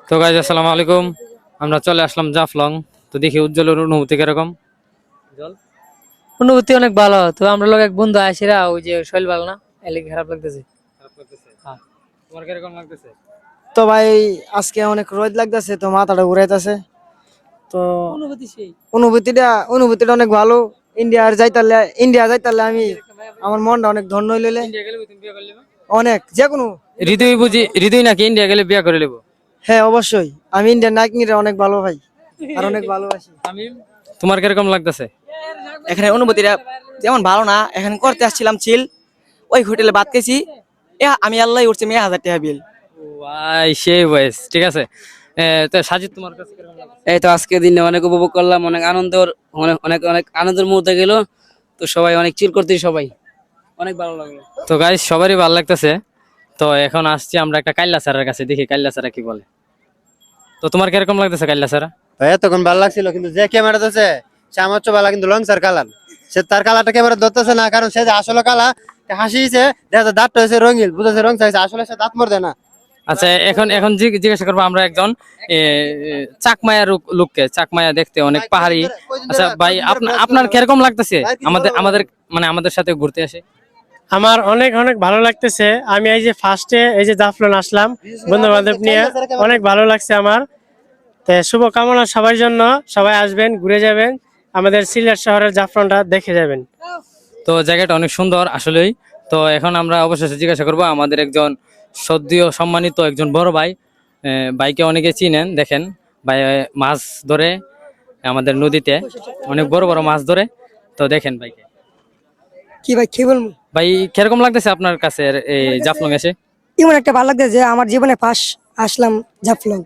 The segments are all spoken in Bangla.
তো গাইজ আসসালামু আলাইকুম। আমরা চলে আসলাম জাফলং। তো দেখি উজ্জ্বলের অনুভূতি কিরকম। অনুভূতি অনেক ভালো। তো আমরা লোক এক বন্ধু আসিরা ওই যে শৈল ভালো না, এলে খারাপ লাগতেছে। খারাপ লাগতেছে? হ্যাঁ। তোমার কিরকম লাগতেছে? তো ভাই আজকে অনেক রোদ লাগতেছে, তো মাথাটা ঘুরাইতেছে। তো অনুভূতি সেই অনুভূতিটা অনেক ভালো। ইন্ডিয়া যাইতালে আমি আমার মনটা অনেক ধন্য হইলে ইন্ডিয়া গেলে তুমি বিয়ে করে নেবে? অনেক যে কোনো। হৃদয় নাকি ইন্ডিয়া গেলে বিয়ে করে নেবো? হ্যাঁ অবশ্যই, আমি ইন্ডিয়ান নায়িকা অনেক ভালো ভাই, আর অনেক ভালোবাসি। তোমার কিরকম লাগতেছে? এখানে অনুভূতিটা যেমন ভালো না, এখানে করতে আসছিলাম চিল, ওই হোটেলে ভাত খেয়েছি, আমি আল্লাহ উঠছে 1000 টাকা বিল। ভাই সেই বয়স ঠিক আছে। তো সাজিদ তোমার কাছে কিরকম লাগতেছে? এই তো আজকের দিনে অনেক উপভোগ করলাম, অনেক অনেক অনেক অনেক আনন্দের মুহূর্তে গেল। তো সবাই অনেক চিল করতে, সবাই অনেক ভালো লাগলো। তো গাইজ সবারই ভালো লাগতেছে। তো এখন আসছি আমরা একটা কাইল্লা স্যারের কাছে, দেখি কাইল্লা স্যারা কি বলে। তো তোমার কিরকম লাগতেছে কাইল্লা স্যারা? ভাই তখন ভালো লাগছিল, কিন্তু যে ক্যামেরা ধরছে সে আমার চেয়ে ভালো, কিন্তু লং স্যার কালার, সে তার কালারটা ক্যামেরা ধরতেছে না, কারণ সে যে আসলে কালা হাসিছে, দেখা দাঁতটা হয়েছে রঙিন, বুঝেছে রং চাইছে, আসলে সে দাঁত মরদে না। আচ্ছা এখন এখন জিজ্ঞাসা করবো আমরা একজন চাকমায়া লোককে। চাকমায়া দেখতে অনেক পাহাড়ি। আচ্ছা ভাই আপনার কিরকম লাগতেছে আমাদের আমাদের মানে আমাদের সাথে ঘুরতে আসে? আমার অনেক অনেক ভালো লাগতেছে। আমি এই যে ফার্স্টে এই যে জাফলং আসলাম বন্ধু বান্ধব নিয়ে, অনেক ভালো লাগছে আমার। তো শুভকামনা সবার জন্য, সবাই আসবেন, ঘুরে যাবেন, আমাদের সিলেট শহরের জাফলংটা দেখে যাবেন। তো জায়গাটা অনেক সুন্দর আসলেই। তো এখন আমরা অবশেষে জিজ্ঞাসা করবো আমাদের একজন সদ্য সম্মানিত একজন বড় ভাই। ভাইকে অনেকে চিনেন, দেখেন ভাই মাছ ধরে আমাদের নদীতে, অনেক বড় বড় মাছ ধরে। তো দেখেন ভাইকে। কি ভাই কি বলবো, ভাই কিরকম লাগতেছে আপনার কাছে এই জাফলং এসে? এমন একটা ভালো লাগছে যে আমার জীবনে ফার্স্ট আসলাম জাফলং।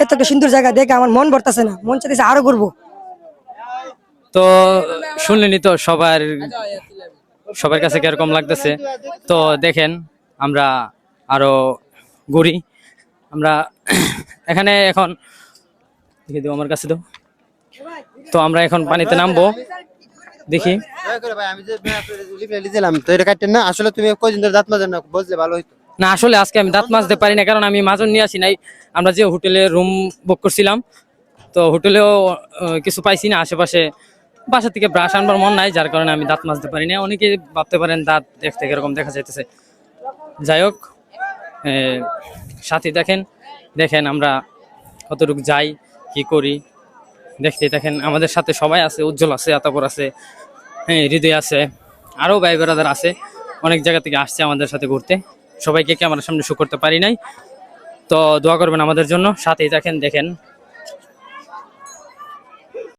এত একটা সুন্দর জায়গা দেখে আমার মন ভরতেছে না, মন চাইতেছে আরো ঘুরবো। তো শুনলেনি তো সবার কাছে কিরকম লাগতেছে। তো দেখেন আমরা আরো ঘুরি। আমরা এখানে এখন দেখে দেবো আমার কাছে দাও। তো আমরা এখন পানিতে নামবো, দেখি। ভাই আমি যে দিলাম তো এটা কাটেন না, আসলে তুমি কয়দিন ধরে দাঁত মাজেন না, বুঝলে ভালো হইতো। না আসলে আজকে আমি দাঁত মাজতে পারি না, কারণ আমি মাজন নিয়ে আসি নাই। আমরা যে হোটেলে রুম বুক করছিলাম, তো হোটেলেও কিছু পাইছি না আশেপাশে। বাসা থেকে ব্রাশ আনবার মন নাই, যার কারণে আমি দাঁত মাজতে পারি না। অনেকে ভাবতে পারেন দাঁত দেখতে কিরকম দেখা যাইতেছে। যাই হোক, সাথে দেখেন আমরা কতটুকু যাই, কি করি দেখতে দেখেন। আমাদের সাথে সবাই আছে, উজ্জ্বল আছে, আতাপর আছে, হ্যাঁ হৃদয় আছে, আরও ভাই বেড়াদার আছে। অনেক জায়গা থেকে আসছে আমাদের সাথে ঘুরতে। সবাইকে ক্যামেরার সামনে শো করতে পারি নাই, তো দোয়া করবেন আমাদের জন্য। সাথেই দেখেন